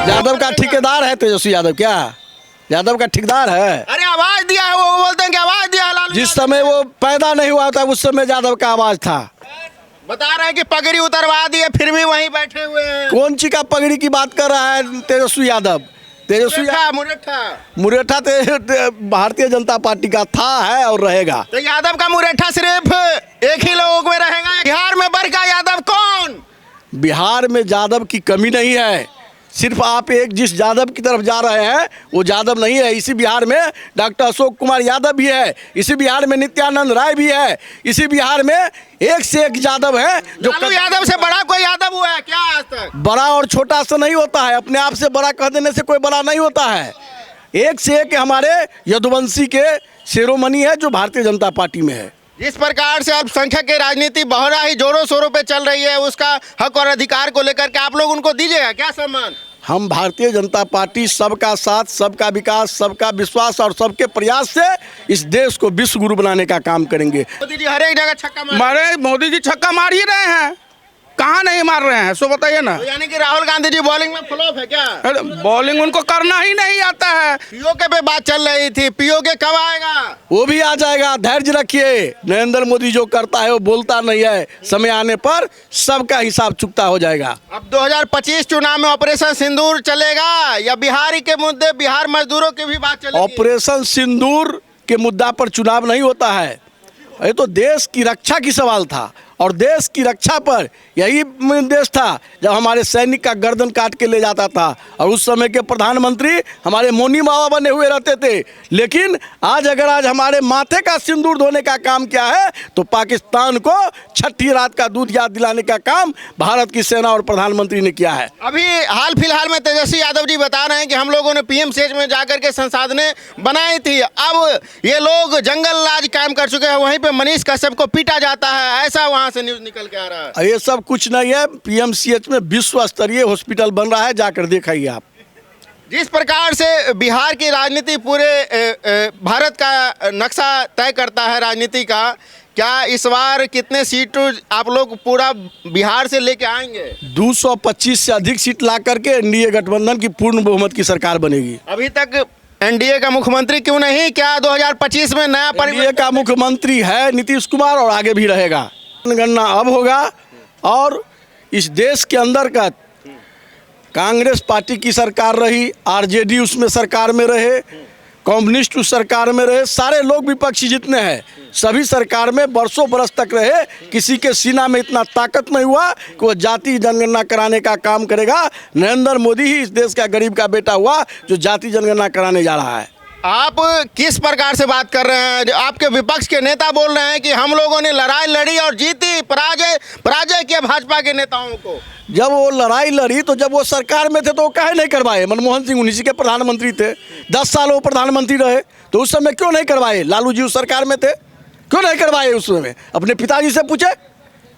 यादव का ठेकेदार है तेजस्वी यादव, क्या यादव का ठेकेदार है? अरे आवाज दिया है, वो बोलते हैं कि आवाज दिया है लालू जिस यादव। समय वो पैदा नहीं हुआ था उस समय यादव का आवाज था। बता रहे हैं कि पगड़ी उतरवा दी है, फिर भी वहीं बैठे हुए हैं। कौन ची का पगड़ी की बात कर रहा है तेजस्वी यादव? तेजस्वी मुरेठा भारतीय जनता पार्टी का था, है और रहेगा। तो यादव का मुरेठा सिर्फ एक ही लोगों में रहेगा। बिहार में बड़का यादव कौन? बिहार में यादव की कमी नहीं है, सिर्फ आप एक जिस यादव की तरफ जा रहे हैं वो यादव नहीं है। इसी बिहार में डॉक्टर अशोक कुमार यादव भी है, इसी बिहार में नित्यानंद राय भी है, इसी बिहार में एक से एक यादव है। जो लालू यादव से बड़ा कोई यादव हुआ है क्या आज तक? बड़ा और छोटा से नहीं होता है, अपने आप से बड़ा कह देने से कोई बड़ा नहीं होता है। एक से एक हमारे यदुवंशी के शिरोमणि है जो भारतीय जनता पार्टी में है। जिस प्रकार से अल्पसंख्यक की राजनीति बहुत ही जोरों शोरों पे चल रही है, उसका हक और अधिकार को लेकर के आप लोग उनको दीजिएगा क्या सम्मान? हम भारतीय जनता पार्टी सबका साथ, सबका विकास, सबका विश्वास और सबके प्रयास से इस देश को विश्व गुरु बनाने का काम करेंगे। मोदी जी हर एक जगह छक्का मारे, मोदी जी छक्का मार ही रहे हैं, कहाँ नहीं मार रहे हैं, सो बताइए ना। तो यानी कि राहुल गांधी जी बॉलिंग में फ्लॉप है क्या? अरे बॉलिंग उनको करना ही नहीं आता है। पीओके पे बात चल रही थी, पीओके कब आएगा? वो भी आ जाएगा, धैर्य रखिए। नरेंद्र मोदी जो करता है वो बोलता नहीं है, समय आने पर सबका हिसाब चुकता हो जाएगा। अब 2025 चुनाव में ऑपरेशन सिंदूर चलेगा या बिहारी के मुद्दे, बिहार मजदूरों की भी बात चलेगी? ऑपरेशन सिंदूर के मुद्दा पर चुनाव नहीं होता है, ये तो देश की रक्षा की सवाल था और देश की रक्षा पर यही देश था जब हमारे सैनिक का गर्दन काट के ले जाता था और उस समय के प्रधानमंत्री हमारे मोनी बाबा बने हुए रहते थे। लेकिन आज अगर आज हमारे माथे का सिंदूर धोने का काम क्या है तो पाकिस्तान को छठी रात का दूध याद दिलाने का काम भारत की सेना और प्रधानमंत्री ने किया है। अभी हाल फिलहाल में तेजस्वी यादव जी बता रहे हैं कि हम लोगों ने पीएमसीएच में जाकर के संसाधनें बनाई थी, अब ये लोग जंगल राज कायम कर चुके हैं, वहीं पे मनीष कश्यप को पीटा जाता है, ऐसा वहां से न्यूज निकल के आ रहा है। ये सब कुछ नहीं है, पीएमसीएच में विश्व स्तरीय हॉस्पिटल बन रहा है, जाकर दिखाइए आप। जिस प्रकार से बिहार की राजनीति पूरे भारत का नक्शा तय करता है राजनीति का, क्या इस बार कितने सीट आप लोग पूरा बिहार से लेके आएंगे? 225 से अधिक सीट ला करके एनडीए गठबंधन की पूर्ण बहुमत की सरकार बनेगी। अभी तक एनडीए का मुख्यमंत्री क्यों नहीं? क्या 2025 में नया एनडीए का मुख्यमंत्री है नीतीश कुमार और आगे भी रहेगा। जनगणना अब होगा और इस देश के अंदर का कांग्रेस पार्टी की सरकार रही, आरजेडी उसमें सरकार में रहे, कम्युनिस्ट उस सरकार में रहे, सारे लोग विपक्षी जितने हैं सभी सरकार में बरसों बरस तक रहे, किसी के सीना में इतना ताकत नहीं हुआ कि वो जाति जनगणना कराने का काम करेगा। नरेंद्र मोदी ही इस देश का गरीब का बेटा हुआ जो जाति जनगणना कराने जा रहा है। आप किस प्रकार से बात कर रहे हैं? आपके विपक्ष के नेता बोल रहे हैं कि हम लोगों ने लड़ाई लड़ी और जीती, पराजय किया भाजपा के नेताओं को। जब वो लड़ाई लड़ी तो जब वो सरकार में थे तो वो काहे नहीं करवाए? मनमोहन सिंह उन्हीं के प्रधानमंत्री थे, 10 साल वो प्रधानमंत्री रहे, तो उस समय क्यों नहीं करवाए? लालू जी उस सरकार में थे, क्यों नहीं करवाए उस समय? अपने पिताजी से पूछे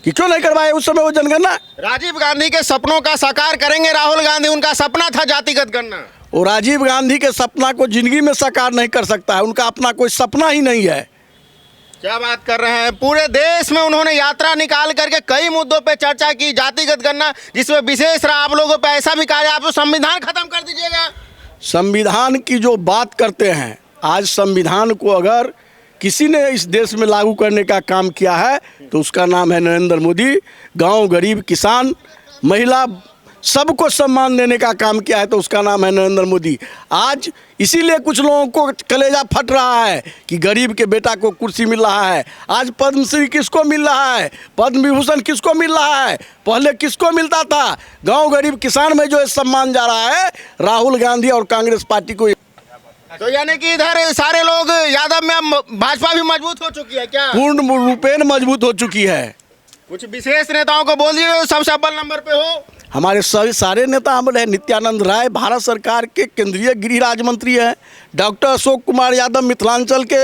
कि क्यों नहीं करवाए उस समय वो जनगणना। राजीव गांधी के सपनों का साकार करेंगे राहुल गांधी, उनका सपना था जातिगत गणना। वो राजीव गांधी के सपना को जिंदगी में साकार नहीं कर सकता है, उनका अपना कोई सपना ही नहीं है। क्या बात कर रहे हैं? पूरे देश में उन्होंने यात्रा निकाल करके कई मुद्दों पे चर्चा की, जातिगत गणना जिसमें विशेष रहा, आप लोगों पे ऐसा भी कहा आप तो संविधान खत्म कर दीजिएगा। संविधान की जो बात करते हैं, आज संविधान को अगर किसी ने इस देश में लागू करने का काम किया है तो उसका नाम है नरेंद्र मोदी। गांव, गरीब, किसान, महिला सबको सम्मान देने का काम किया है तो उसका नाम है नरेंद्र मोदी। आज इसीलिए कुछ लोगों को कलेजा फट रहा है कि गरीब के बेटा को कुर्सी मिल रहा है। आज पद्मश्री किसको मिल रहा है? पद्म विभूषण किसको मिल रहा है? पहले किसको मिलता था? गांव, गरीब, किसान में जो सम्मान जा रहा है राहुल गांधी और कांग्रेस पार्टी को। तो यानी कि इधर सारे लोग यादव में भाजपा भी मजबूत हो चुकी है क्या? पूर्ण रूपेण मजबूत हो चुकी है। कुछ विशेष नेताओं को बोल दिए सबसे अव्वल नंबर पे हो। हमारे सारे नेता हमल है। नित्यानंद राय भारत सरकार के केंद्रीय गृह राज्य मंत्री हैं। डॉक्टर अशोक कुमार यादव मिथिलांचल के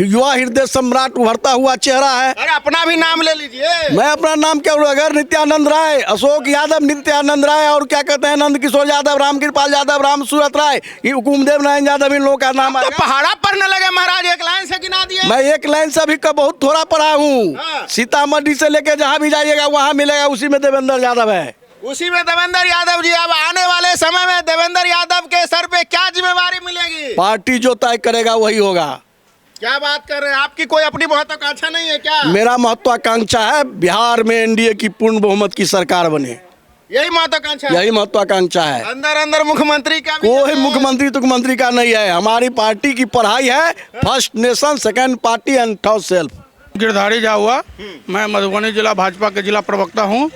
युवा हृदय सम्राट उभरता हुआ चेहरा है। अरे अपना भी नाम ले लीजिए। मैं अपना नाम क्या बोलूं? अगर नित्यानंद राय, अशोक यादव, नित्यानंद राय और क्या कहते हैं नंद किशोर यादव, रामकृपाल यादव, राम सूरत राय, हुकुमदेव नारायण यादव, इन लोगों का नाम तो पहाड़ा पढ़ने लगे महाराज, एक लाइन से गिना दिए। मैं एक लाइन से अभी का बहुत थोड़ा पढ़ा हूँ। सीतामढ़ी से लेके जहाँ भी जाइएगा वहाँ मिलेगा, उसी में देवेंद्र यादव है। उसी में देवेंद्र यादव जी, अब आने वाले समय में देवेंद्र यादव के सर पे क्या जिम्मेवारी मिलेगी? पार्टी जो तय करेगा वही होगा। क्या बात कर रहे हैं? आपकी कोई अपनी महत्वाकांक्षा नहीं है क्या? मेरा महत्वाकांक्षा है बिहार में एनडीए की पूर्ण बहुमत की सरकार बने, यही महत्वाकांक्षा है? यही महत्वाकांक्षा है। अंदर अंदर मुख्यमंत्री का भी कोई है? मुख्यमंत्री का नहीं है। हमारी पार्टी की पढ़ाई है first nation, second party and third self. Girdhari जा हुआ, मैं मधुबनी जिला भाजपा के जिला प्रवक्ता हूँ।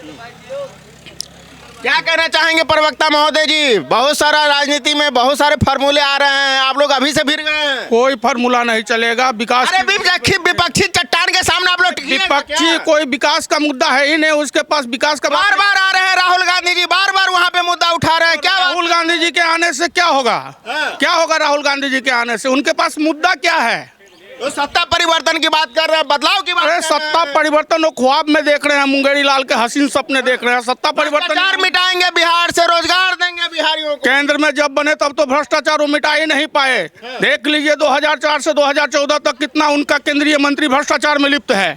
क्या कहना चाहेंगे प्रवक्ता महोदय जी? बहुत सारा राजनीति में बहुत सारे फार्मूले आ रहे हैं, आप लोग अभी से फिर गए हैं। कोई फार्मूला नहीं चलेगा। विकास अरे विपक्षी चट्टान के सामने आप लोग टिकिएगा क्या? विपक्षी कोई विकास का मुद्दा है ही नहीं, उसके पास विकास का बार बार आ रहे हैं राहुल गांधी जी, बार बार वहाँ पे मुद्दा उठा रहे हैं। क्या बात? राहुल गांधी जी के आने से क्या होगा? हाँ। क्या होगा राहुल गांधी जी के आने से? उनके पास मुद्दा क्या है? तो सत्ता परिवर्तन की बात कर रहे हैं, बदलाव की बात अरे कर रहे सत्ता हैं। परिवर्तन वो ख्वाब में देख रहे हैं, मुंगेरी लाल के हसीन सपने देख रहे हैं। सत्ता परिवर्तन भ्रष्टाचार मिटाएंगे, बिहार से रोजगार देंगे बिहारियों को। केंद्र में जब बने तब तो भ्रष्टाचार वो मिटा ही नहीं पाए। देख लीजिए 2004 से 2014 तक कितना उनका केंद्रीय मंत्री भ्रष्टाचार में लिप्त है।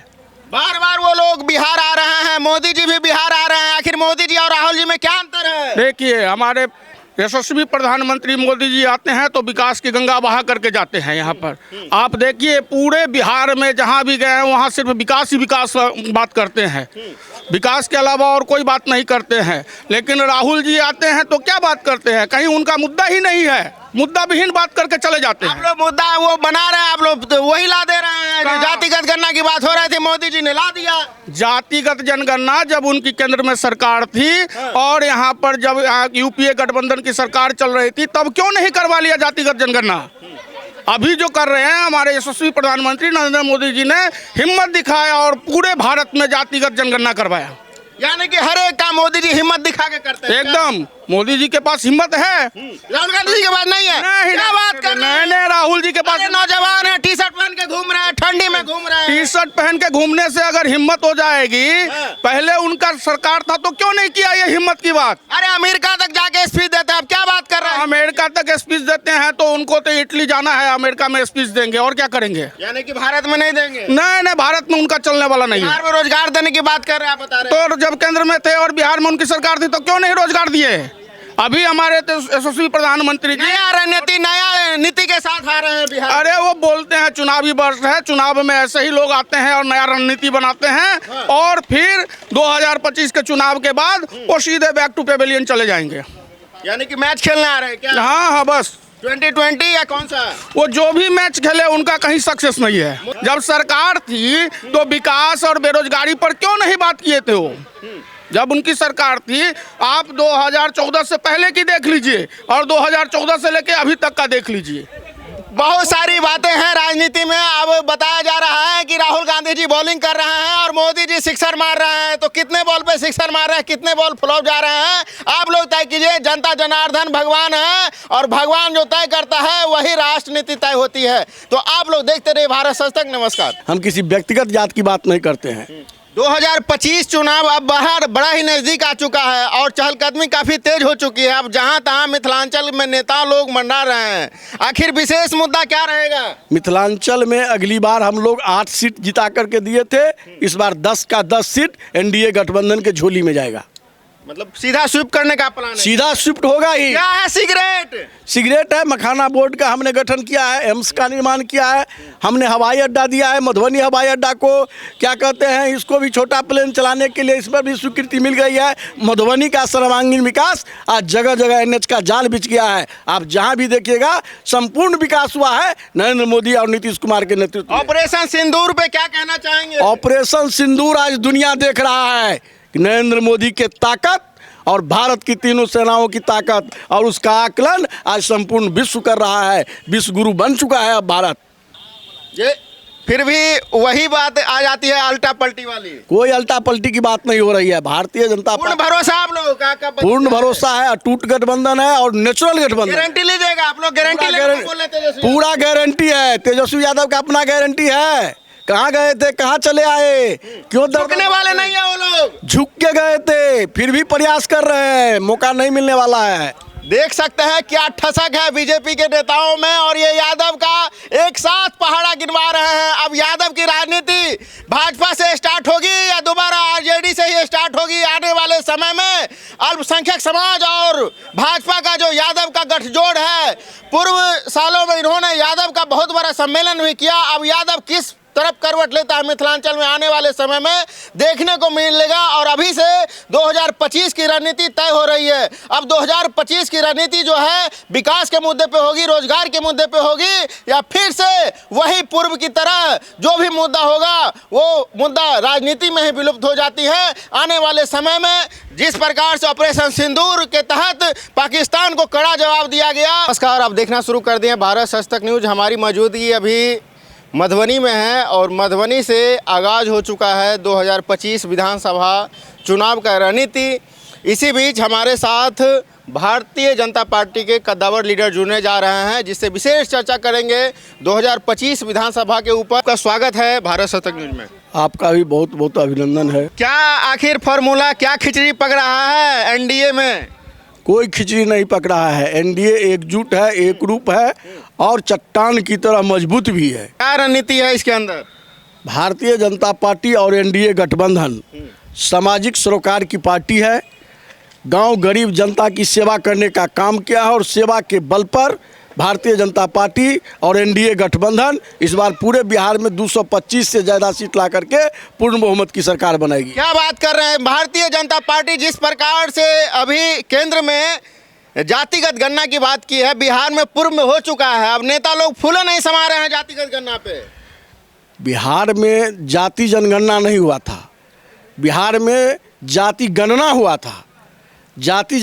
बार बार वो लोग बिहार आ रहे हैं, मोदी जी भी बिहार आ रहे हैं। आखिर मोदी जी और राहुल जी में क्या अंतर है? देखिए हमारे यशस्वी प्रधानमंत्री मोदी जी आते हैं तो विकास की गंगा बहा करके जाते हैं। यहाँ पर आप देखिए पूरे बिहार में जहाँ भी गए हैं वहाँ सिर्फ विकास ही विकास बात करते हैं, विकास के अलावा और कोई बात नहीं करते हैं। लेकिन राहुल जी आते हैं तो क्या बात करते हैं? कहीं उनका मुद्दा ही नहीं है, मुद्दा विहीन बात करके चले जाते आप हैं। लोग मुद्दा वो बना रहे हैं, आप लोग तो वही ला दे रहे हैं। कहाँ? जातिगत गणना की बात हो रही थी, मोदी जी ने ला दिया। जातिगत जनगणना जब उनकी केंद्र में सरकार थी और यहाँ पर जब यूपीए गठबंधन की सरकार चल रही थी तब क्यों नहीं करवा लिया जातिगत जनगणना? अभी जो कर रहे हैं हमारे यशस्वी प्रधानमंत्री नरेंद्र मोदी जी ने हिम्मत दिखाया और पूरे भारत में जातिगत जनगणना करवाया। यानी कि हर एक काम मोदी जी हिम्मत दिखा के करते हैं। एकदम मोदी जी के पास हिम्मत है, राहुल गांधी जी के पास नहीं है। नहीं, क्या बात कर रहे हैं? नहीं, राहुल जी के पास अरे नौजवान है, टी शर्ट पहन के घूम रहे हैं, ठंडी में घूम रहे हैं। टी शर्ट पहन के घूमने से अगर हिम्मत हो जाएगी, पहले उनका सरकार था तो क्यों नहीं किया ये हिम्मत की बात? अरे अमेरिका तक जाके स्पीच देते हैं, आप क्या बात कर रहे हैं? अमेरिका तक स्पीच देते हैं तो उनको तो इटली जाना है, अमेरिका में स्पीच देंगे और क्या करेंगे? यानी कि भारत में नहीं देंगे। नहीं, भारत में उनका चलने वाला नहीं है। बिहार में रोजगार देने की बात कर रहे हैं, आप बता रहे हैं। तो जब केंद्र में थे और बिहार में उनकी सरकार थी तो क्यों नहीं रोजगार दिए? अभी हमारे तो यशस्वी प्रधानमंत्री जी नया रणनीति, नया नीति के साथ आ रहे हैं बिहार। अरे वो बोलते हैं चुनावी वर्ष है, चुनाव में ऐसे ही लोग आते हैं और नया रणनीति बनाते हैं और फिर 2025 के चुनाव के बाद वो सीधे बैक टू पेवेलियन चले जाएंगे। यानी कि मैच खेलने आ रहे हैं क्या? हाँ बस 2020 या कौन सा? वो जो भी मैच खेले उनका कहीं सक्सेस नहीं है। जब सरकार थी तो विकास और बेरोजगारी पर क्यों नहीं बात किए थे वो? जब उनकी सरकार थी, आप 2014 से पहले की देख लीजिए और 2014 से लेके अभी तक का देख लीजिए। बहुत सारी बातें हैं राजनीति में। अब बताया जा रहा है कि राहुल गांधी जी बॉलिंग कर रहे हैं और मोदी जी सिक्सर मार रहे हैं। तो कितने बॉल पे सिक्सर मार रहे हैं, कितने बॉल फ्लॉप जा रहे हैं, आप लोग तय कीजिए। जनता जनार्दन भगवान है और भगवान जो तय करता है वही राष्ट्रनीति तय होती है। तो आप लोग देखते रहिए भारत सच तक। नमस्कार। हम किसी व्यक्तिगत जात की बात नहीं करते हैं। 2025 चुनाव अब बड़ा ही नजदीक आ चुका है और चहलकदमी काफी तेज हो चुकी है। अब जहां तहां मिथिलांचल में नेता लोग मंडरा रहे हैं। आखिर विशेष मुद्दा क्या रहेगा? मिथिलांचल में अगली बार हम लोग 8 सीट जिता करके दिए थे, इस बार 10 का 10 सीट एनडीए गठबंधन के झोली में जाएगा। मतलब सीधा स्वीप करने का प्लान है? सीधा शिफ्ट होगा ही। क्या है? सिगरेट है, मखाना बोर्ड का हमने गठन किया है, एम्स का निर्माण किया है, हमने हवाई अड्डा दिया है, मधुबनी हवाई अड्डा को क्या कहते हैं, इसको भी छोटा प्लेन चलाने के लिए इस पर भी स्वीकृति मिल गई है। मधुबनी का सर्वांगीण विकास, आज जगह जगह एनएच का जाल बिछ गया है। आप जहां भी देखिएगा संपूर्ण विकास हुआ है नरेंद्र मोदी और नीतीश कुमार के नेतृत्व में। ऑपरेशन सिंदूर पे क्या कहना चाहेंगे? ऑपरेशन सिंदूर आज दुनिया देख रहा है कि नरेंद्र मोदी के ताकत और भारत की तीनों सेनाओं की ताकत और उसका आकलन आज संपूर्ण विश्व कर रहा है। विश्व गुरु बन चुका है अब भारत। ये फिर भी वही बात आ जाती है अल्टा पलटी वाली। कोई अल्टा पलटी की बात नहीं हो रही है। भारतीय जनता पूर्ण पार्टी भरोसा आप लोगों का? पूर्ण भरोसा है। अटूट गठबंधन है और नेचुरल गठबंधन। गारंटी लीजिएगा आप लोग? गारंटी लेकर बोल रहे तेजस्वी? पूरा गारंटी है। तेजस्वी यादव का अपना गारंटी है। कहाँ गए थे, कहाँ चले आए, क्यों झुकने वाले नहीं है वो लोग। झुक के गए थे, फिर भी प्रयास कर रहे हैं, मौका नहीं मिलने वाला है। देख सकते हैं क्या ठसक है बीजेपी के नेताओं में और ये यादव का एक साथ पहाड़ा गिनवा रहे हैं। अब यादव की राजनीति भाजपा से स्टार्ट होगी या दोबारा आरजेडी से ही स्टार्ट होगी आने वाले समय में, अल्पसंख्यक समाज और भाजपा का जो यादव का गठजोड़ है, पूर्व सालों में इन्होंने यादव का बहुत बड़ा सम्मेलन भी किया। अब यादव किस तरफ करवट लेता है मिथिलांचल में आने वाले समय में देखने को मिलेगा। और अभी से 2025 की रणनीति तय हो रही है। अब 2025 की रणनीति जो है विकास के मुद्दे पे होगी, रोजगार के मुद्दे पे होगी, या फिर से वही पूर्व की तरह जो भी मुद्दा होगा वो मुद्दा राजनीति में ही विलुप्त हो जाती है। आने वाले समय में जिस प्रकार से ऑपरेशन सिंदूर के तहत पाकिस्तान को कड़ा जवाब दिया गया। नमस्कार, आप देखना शुरू कर दिए भारत सच तक न्यूज। हमारी मौजूदगी अभी मधुबनी में है और मधुबनी से आगाज़ हो चुका है 2025 विधानसभा चुनाव का रणनीति। इसी बीच हमारे साथ भारतीय जनता पार्टी के कद्दावर लीडर जुड़ने जा रहे हैं, जिससे विशेष चर्चा करेंगे 2025 विधानसभा के ऊपर। आपका स्वागत है भारत सच तक न्यूज में। आपका भी बहुत बहुत अभिनंदन है। क्या आखिर फॉर्मूला, क्या खिचड़ी पक रहा है एनडीए में? कोई खिचड़ी नहीं पक रहा है। एनडीए एकजुट है, एक रूप है और चट्टान की तरह मजबूत भी है। क्या रणनीति है इसके अंदर? भारतीय जनता पार्टी और एनडीए गठबंधन सामाजिक सरोकार की पार्टी है। गांव गरीब जनता की सेवा करने का काम किया है और सेवा के बल पर भारतीय जनता पार्टी और एनडीए गठबंधन इस बार पूरे बिहार में 225 से ज़्यादा सीट ला करके पूर्ण बहुमत की सरकार बनाएगी। क्या बात कर रहे हैं? भारतीय जनता पार्टी जिस प्रकार से अभी केंद्र में जातिगत गणना की बात की है, बिहार में पूर्व में हो चुका है। अब नेता लोग फूले नहीं समा रहे हैं जातिगत गणना पे। बिहार में जाति जनगणना नहीं हुआ था, बिहार में जाति गणना हुआ था। जाति